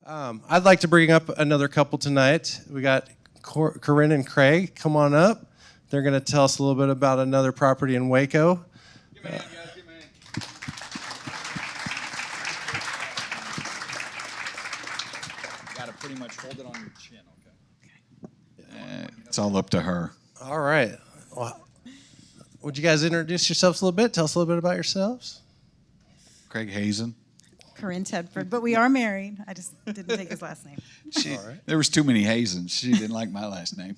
I'd like to bring up another couple tonight. We got Korin and Craig. Come on up. They're going to tell us a little bit about another property in Waco. Give me a hand, guys. Give me a hand. You got to pretty much hold it on your chin, okay? It's all up to her. All right. Well, would you guys introduce yourselves a little bit? Tell us a little bit about yourselves. Craig Hazen. Korin Tedford, but we are married. I just didn't take his last name. There was too many Hazens. She didn't like my last name.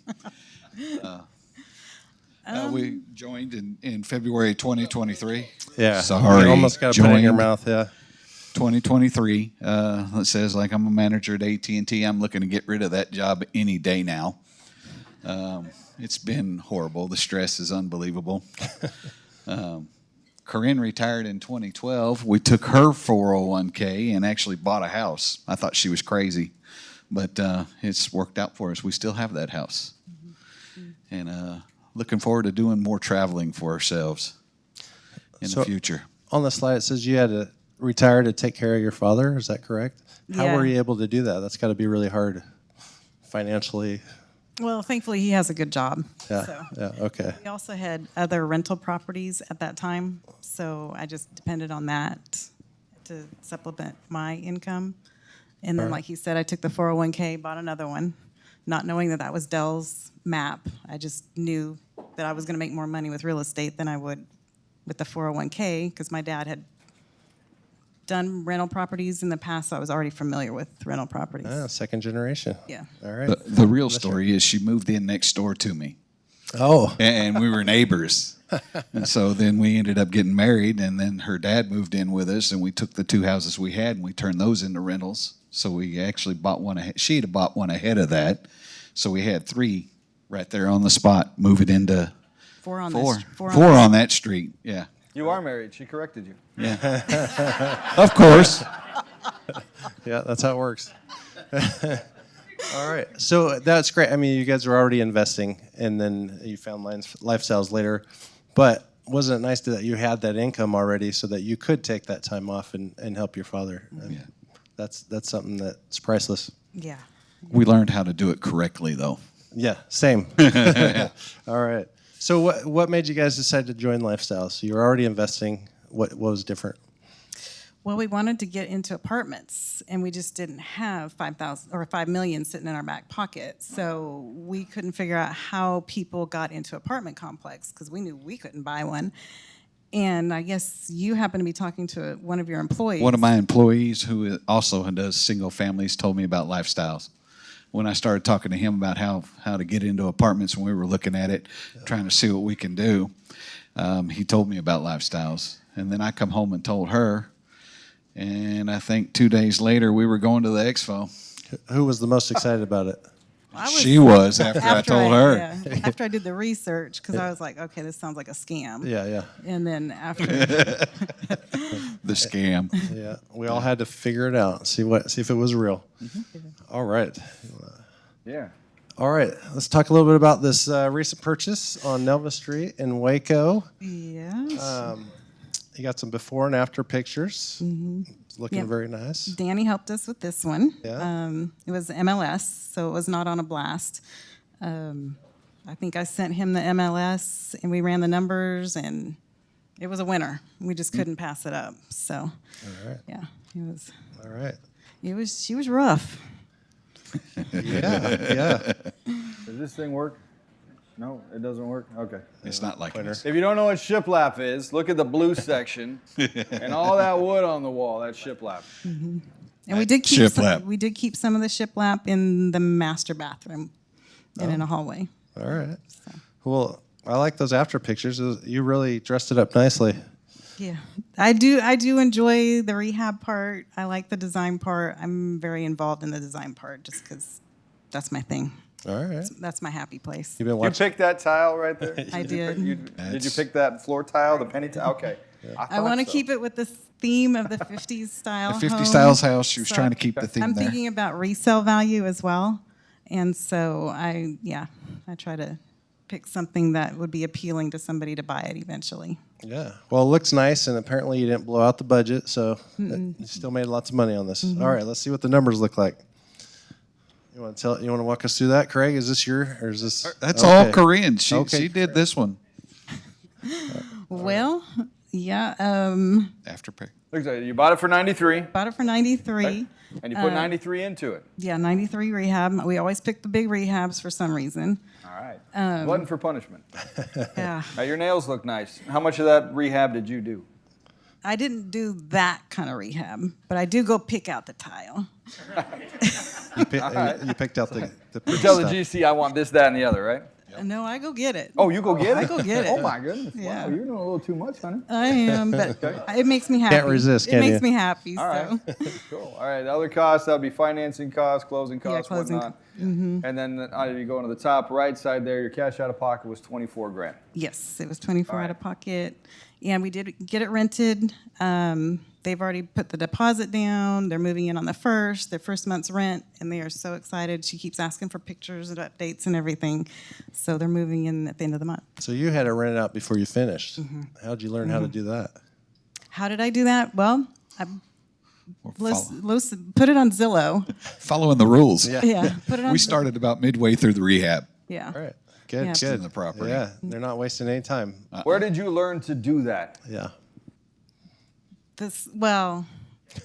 We joined in February 2023. Yeah. Sorry. You almost got to put it in your mouth, yeah. 2023. It says like I'm a manager at AT&T. I'm looking to get rid of that job any day now. It's been horrible. The stress is unbelievable. Korin retired in 2012. We took her 401k and actually bought a house. I thought she was crazy, but it's worked out for us. We still have that house. And looking forward to doing more traveling for ourselves in the future. On the slide, it says you had to retire to take care of your father. Is that correct? Yeah. How were you able to do that? That's got to be really hard financially. Well, thankfully, he has a good job. Yeah, So. yeah, okay. We also had other rental properties at that time, so I just depended on that to supplement my income. And then, like he said, I took the 401k, bought another one, not knowing that that was Dell's map. I just knew that I was going to make more money with real estate than I would with the 401k because my dad had done rental properties in the past, so I was already familiar with rental properties. Ah, second generation. Yeah. All right. The real story is she moved in next door to me. Oh. And we were neighbors. And so then we ended up getting married, and then her dad moved in with us, and we took the two houses we had, and we turned those into rentals. So we actually bought one ahead. She had bought one ahead of that. So we had three right there on the spot, move it into Four on four. this. Four on that street, yeah. You are married. She corrected you. Yeah. Of course. Yeah, that's how it works. All right. So that's great. I mean, you guys were already investing, and then you found lifestyles later. But wasn't it nice that you had that income already so that you could take that time off and help your father? And Yeah. That's something that's priceless. Yeah. We learned how to do it correctly, though. Yeah, same. All right. So what made you guys decide to join Lifestyles? So you were already investing. What was different? Well, we wanted to get into apartments, and we just didn't have $5 million sitting in our back pocket. So we couldn't figure out how people got into apartment complex because we knew we couldn't buy one. And I guess you happen to be talking to one of your employees. One of my employees who also does single families told me about Lifestyles. When I started talking to him about how to get into apartments when we were looking at it, trying to see what we can do, he told me about Lifestyles. And then I come home and told her. And I think 2 days later, we were going to the expo. Who was the most excited about it? She was after I told her. Yeah, after I did the research, because I was like, okay, this sounds like a scam. Yeah, yeah. And then after, The scam. Yeah, we all had to figure it out, see if it was real. All right. Yeah. All right, let's talk a little bit about this recent purchase on Nelva Street in Waco. yes. You got some before and after pictures. It's looking Yep. very nice. Danny helped us with this one. Yeah. It was MLS, so it was not on a blast. I think I sent him the MLS, and we ran the numbers, and it was a winner. We just couldn't pass it up. So, All right. yeah, it was. All right. She was rough. Yeah. Does this thing work? No, it doesn't work? Okay. It's not like this. If you don't know what shiplap is, look at the blue section and all that wood on the wall. That's shiplap. And we did keep Shiplap. some of the shiplap in the master bathroom and in a hallway. All right. Well, I like those after pictures. You really dressed it up nicely. Yeah, I do enjoy the rehab part. I like the design part. I'm very involved in the design part just because that's my thing. All right. That's my happy place. You've been You watching. picked that tile right there? I did. Did you pick that floor tile, the penny tile? Okay. I want to keep it with the theme of the 50s style. The 50 home. styles house, she was So trying to keep the theme I'm there. thinking about resale value as well, and so I try to pick something that would be appealing to somebody to buy it eventually. Yeah. Well, it looks nice, and apparently you didn't blow out the budget, so you still made lots of money on this. All right, let's see what the numbers look like. You want to walk us through that, Craig? Is this or is this? That's all Okay. Korin. She Okay. she did this one. Well, yeah, Afterpay. Looks like you bought it for 93, bought it for 93. and you put 93 into it. Yeah, 93 rehab. We always pick the big rehabs for some reason. All right. Glutton for punishment. Yeah. Now, your nails look nice. How much of that rehab did you do? I didn't do that kind of rehab, but I do go pick out the tile. You picked out the You pretty tell the stuff. GC I want this, that, and the other, right? No, I go get it. Oh, you go get it? I go get it. Oh, my goodness. Yeah. Wow, you're doing a little too much, honey. I am, but it makes me happy. resist, It can makes you? me happy. All right. So. Cool. All right. The other costs, that would be financing costs, closing costs, closing. whatnot. And then you go into the top right side there, your cash out of pocket was 24 grand. Yes, it was 24 All right. out of pocket. And we did get it rented. They've already put the deposit down. They're moving in on the first, their first month's rent, and they are so excited. She keeps asking for pictures and updates and everything. So they're moving in at the end of the month. So you had it rented out before you finished. How'd you learn how to do that? How did I do that? Well, I We're put it on Zillow. following the rules. Yeah, put it on We started about midway through the rehab. Yeah. All right. Good, Yeah. good. In the property. Yeah, they're not wasting any time. Where did you learn to do that? Yeah. Well,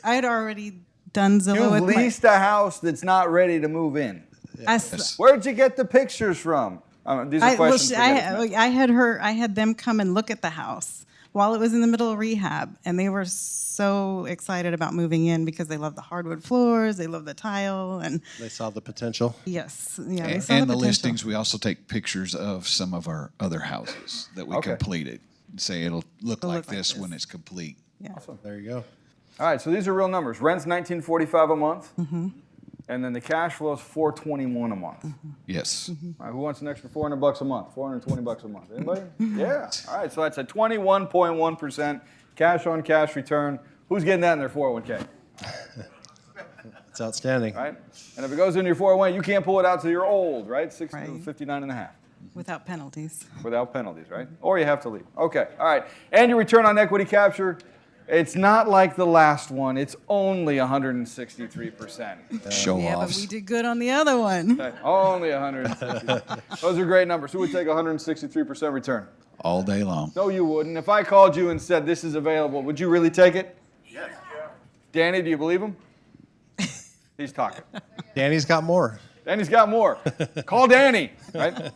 I had already done Zillow You with my... leased a house that's not ready to move in. I- Where'd you get the pictures from? These are questions. I had them come and look at the house while it was in the middle of rehab, and they were so excited about moving in because they love the hardwood floors, they love the tile, and They saw the potential. yes, yeah, they And, saw and the the potential. listings, we also take pictures of some of our other houses that we Okay. completed. Say it'll look like look like this this. when it's complete. Yeah. There you go. All right, so these are real numbers. Rent's $19.45 a month, and then the cash flow is $421 a month. Yes. All right, who wants an extra $400 a month? $420 a month. Anybody? Yeah. All right, so that's a 21.1% cash on cash return. Who's getting that in their 401k? It's outstanding. Right? And if it goes into your 401, you can't pull it out till you're old, right? Right. 59 and a half. Without penalties. Without penalties, right? Or you have to leave. Okay, all right. And your return on equity capture, it's not like the last one. It's only 163%. Show Yeah, but offs. we did good on the other one. Okay, only 163. Those are great numbers. Who would take 163% return? All day long. No, you wouldn't. If I called you and said this is available, would you really take it? Yes. Danny, do you believe him? He's talking. Danny's got more. Danny's got more. Call Danny, right?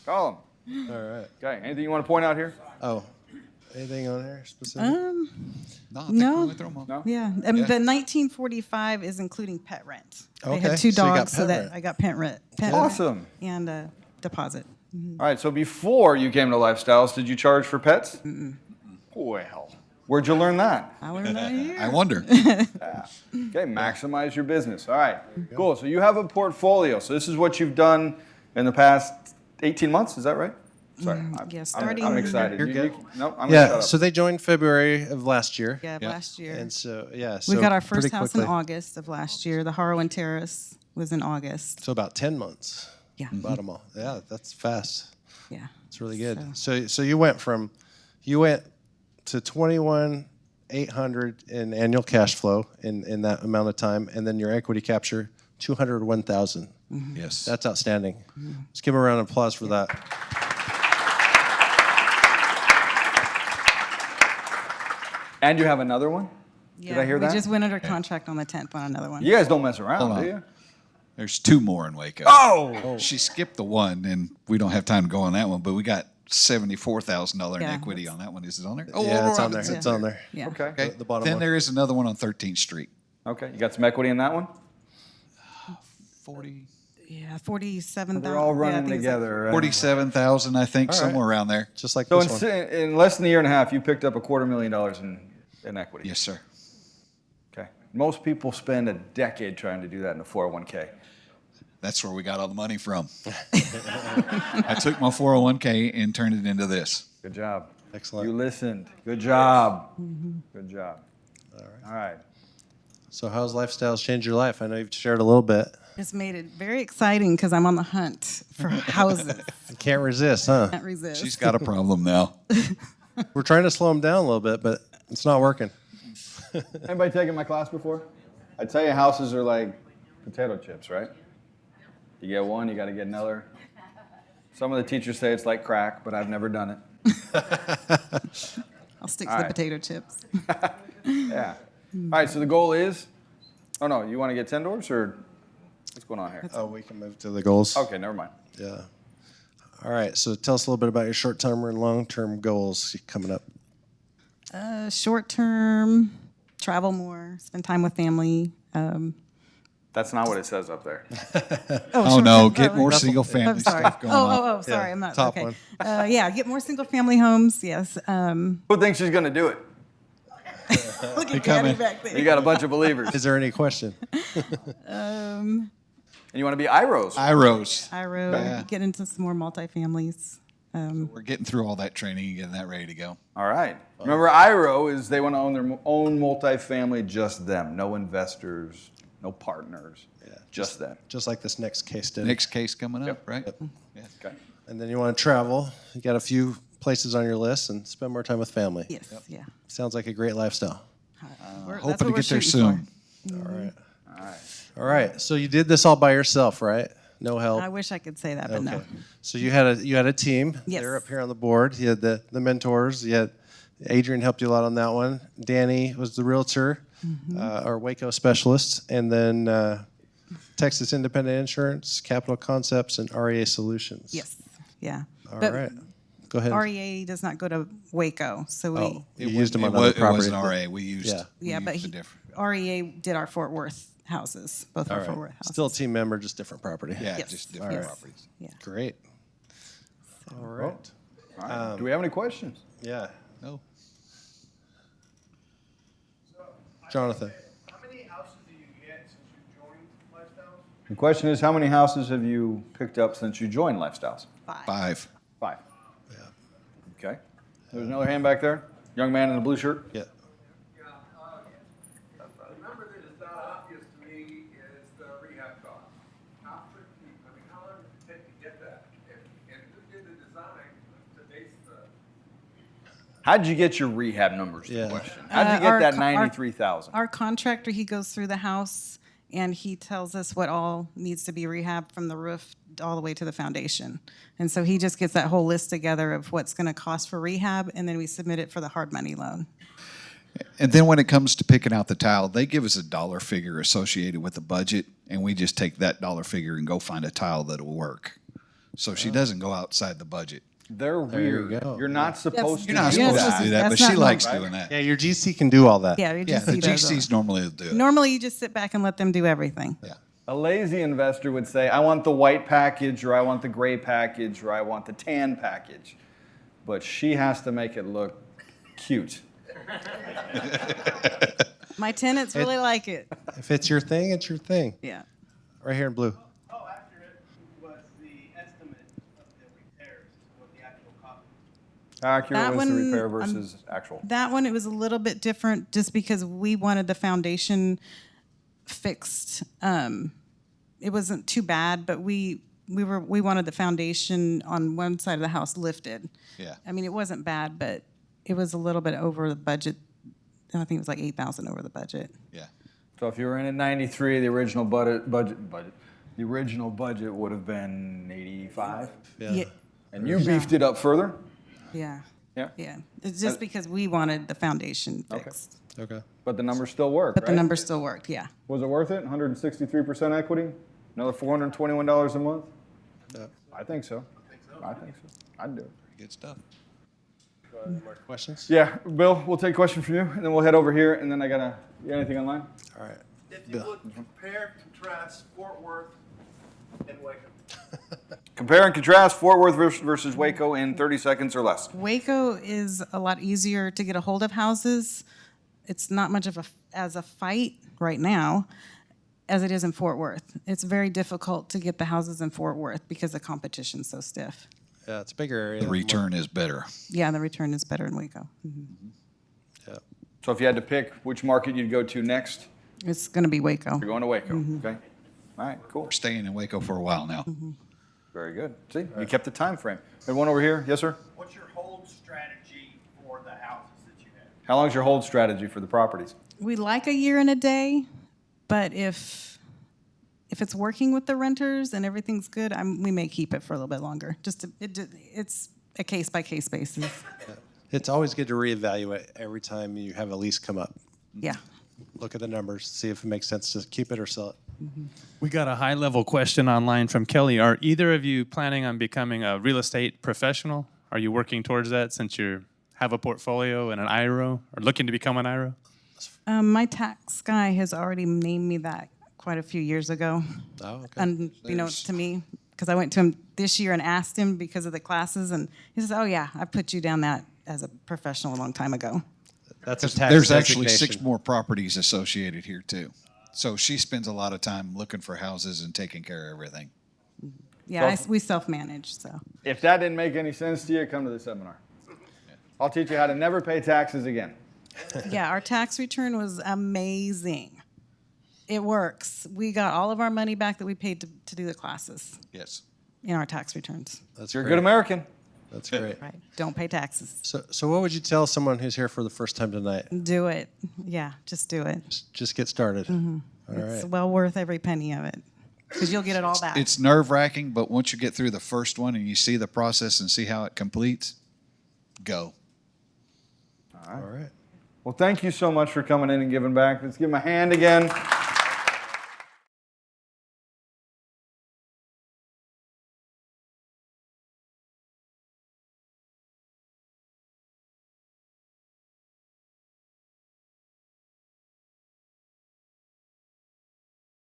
Call him. All right. Okay, anything you want to point out here? Oh, anything on there specific? No, I think No. we went through 'em all. No? Yeah, I mean, the 1945 is including pet rent. They Okay, had two so you got dogs, so pet that rent. I got pet rent. Awesome. And a deposit. All right, so before you came to Lifestyles, did you charge for pets? Well, where'd you learn that? I learned that here. I wonder. Okay, maximize your business. All right, cool. So you have a portfolio. So this is what you've done in the past 18 months, is that right? Sorry, yeah, I'm starting- excited. You're good. No, I'm gonna Yeah, shut up. so they joined February of last year. Yeah, Yeah. last year. And so, yeah. We so got our pretty first house in quickly. August of last year. The Harrow and Terrace was in August. So about 10 months. Yeah. Bought them all. Yeah, that's fast. Yeah. It's really good. So you went to 21,800 in annual cash flow in that amount of time, and then your equity capture 201,000. Yes. That's outstanding. Let's give a round of applause for that. And you have another one? Yeah, Did I hear we that? just went under contract on the 10th on another one. You guys don't mess around, Hold on. do you? There's two more in Waco. Oh! She skipped the one, and we don't have time to go on that one, but we got $74,000 in Yeah, equity on that one. Is it on there? Yeah, it's on there. It's It's on there. Yeah. Okay. Okay. The bottom then one. there is another one on 13th Street. Okay, you got some equity in that one? 40, Yeah, 47,000. They're all Yeah, I running think it's like- together, right? 47,000, I think, All right. somewhere around there. Just like So this one. in less than a year and a half, you picked up $250,000 in equity. Yes, sir. Okay. Most people spend a decade trying to do that in a 401k. That's where we got all the money from. I took my 401k and turned it into this. Good job. Excellent. You listened. Good job. Good job. All right. So how's lifestyles changed your life? I know you've shared a little bit. It's made it very exciting because I'm on the hunt for houses. You can't resist, huh? Can't resist. She's got a problem now. We're trying to slow them down a little bit, but it's not working. Anybody taken my class before? I tell you, houses are like potato chips, right? You get one, you got to get another. Some of the teachers say it's like crack, but I've never done it. I'll stick All to the right. potato chips. Yeah. All right, so the goal is, oh no, you want to get 10 doors or what's going on here? Oh, we can move to the goals. Okay, never mind. Yeah. All right. So tell us a little bit about your short-term and long-term goals coming up. Short term, travel more, spend time with family. That's not what it says up there. Oh, no, short-term, get more oh, single I'm family sorry. stuff going on. Oh, sorry. Yeah, I'm not. top okay. one. Yeah, get more single family homes. Yes. Who thinks she's going to do it? Look at coming. Daddy back there. You got a bunch of believers. Is there any question? And you want to be IROs. IROs. IRO, get into some more multifamilies. We're getting through all that training and getting that ready to go. All right. Remember, IRO is they want to own their own multifamily, just them. No investors, no partners, just them. Just like this next case study. Next case coming up, Yep. right? Yeah. Okay. And then you want to travel. You got a few places on your list and spend more time with family. Yes, yeah. Sounds like a great lifestyle. That's Hoping what to we're get there shooting soon. All right. All right. All right. So you did this all by yourself, right? No for. help. I wish I could say that, but Okay. no. So you had a team. Yes. They're up here on the board. You had the mentors. You had Adrian helped you a lot on that one. Danny was the realtor, our Waco specialist, and then Texas Independent Insurance, Capital Concepts, and REA Solutions. Yes, yeah. All But right. Go ahead. REA does not go to Waco, so we. Oh, you used them on It other was, properties. it wasn't RA. We used, Yeah. Yeah, we but used he, a different. REA did our Fort Worth houses, both All our Fort right. Worth houses. Still a team member, just different property. Yeah, Yes. just different Yes. properties. Yeah. Great. All right. All right. Do we have any questions? Yeah. No. Jonathan. How many houses do you get since you joined Lifestyles? The question is, how many houses have you picked up since you joined Lifestyles? 5. 5. Yeah. Okay. There's another hand back there. Young man in the blue shirt. Yeah. Yeah. The number that is not obvious to me is the rehab cost. How quickly, I mean, how long does it take to get that? And who did the design to base the? How'd you get your rehab numbers? is Yeah. The question. How'd you get Our that co- our- 93,000? Our contractor, he goes through the house and he tells us what all needs to be rehabbed from the roof all the way to the foundation. And so he just gets that whole list together of what's going to cost for rehab, and then we submit it for the hard money loan. And then when it comes to picking out the tile, they give us a dollar figure associated with the budget, and we just take that dollar figure and go find a tile that'll work. So she doesn't go outside the budget. They're you weird. go. You're not supposed to You're not do supposed that. to do that, That's but she not likes normal. doing that. Yeah, your GC can do all that. Yeah, your Yeah, GC the does all. GCs normally will do it. Normally, you just sit back and let them do everything. Yeah. A lazy investor would say, I want the white package, or I want the gray package, or I want the tan package. But she has to make it look cute. My tenants really like it. If it's your thing, it's your thing. Yeah. Right here in blue. How accurate was the estimate of the repairs, what the actual cost? Accurate That was the one, repair versus actual. That one, it was a little bit different just because we wanted the foundation fixed. It wasn't too bad, but we wanted the foundation on one side of the house lifted. Yeah. I mean, it wasn't bad, but it was a little bit over the budget. I think it was like $8,000 over the budget. Yeah. So if you were in at 93, the original the original budget would have been 85. Yeah. And you beefed it up further? Yeah. Yeah. Yeah. It's just because we wanted the foundation Okay. fixed. Okay. But the numbers still work, But right? the numbers still worked, yeah. Was it worth it? 163% equity? Another $421 a month? Yeah. I think so. I think so. I'd do it. Good stuff. More questions? Yeah, Bill, we'll take a question from you, and then we'll head over here, and then you got anything online? All right. If you Bill. would compare, contrast Fort Worth and Waco. Compare and contrast Fort Worth versus Waco in 30 seconds or less. Waco is a lot easier to get a hold of houses. It's not much of a fight right now as it is in Fort Worth. It's very difficult to get the houses in Fort Worth because the competition's so stiff. Yeah, it's a bigger area. The return is better. Yeah, the return is better in Waco. Yeah. So if you had to pick which market you'd go to next, It's going to be Waco. You're going to Waco, okay? All right, cool. We're staying in Waco for a while now. Very good. See, you kept the time frame. And one over here, yes, sir? What's your hold strategy for the houses that you have? How long's your hold strategy for the properties? We like a year and a day, but if it's working with the renters and everything's good, we may keep it for a little bit longer. It's a case-by-case basis. It's always good to reevaluate every time you have a lease come up. Yeah. Look at the numbers, see if it makes sense to keep it or sell it. We got a high-level question online from Kelly. Are either of you planning on becoming a real estate professional? Are you working towards that since you have a portfolio and an IRO, or looking to become an IRO? My tax guy has already named me that quite a few years ago. Oh, okay. Unbeknownst to me, because I went to him this year and asked him because of the classes, and he says, "Oh yeah, I put you down that as a professional a long time ago." That's a tax There's actually designation. 6 more properties associated here too. So she spends a lot of time looking for houses and taking care of everything. Yeah, we self-manage, so. If that didn't make any sense to you, come to the seminar. I'll teach you how to never pay taxes again. Yeah, our tax return was amazing. It works. We got all of our money back that we paid to do the classes Yes. in our tax returns. That's You're a great. good American. That's great. Right. Don't pay taxes. So what would you tell someone who's here for the first time tonight? Do it. Yeah, just do it. Just get started. All It's right. well worth every penny of it because you'll get it all back. It's nerve-wracking, but once you get through the first one and you see the process and see how it completes, go. All right. Well, thank you so much for coming in and giving back. Let's give him a hand again.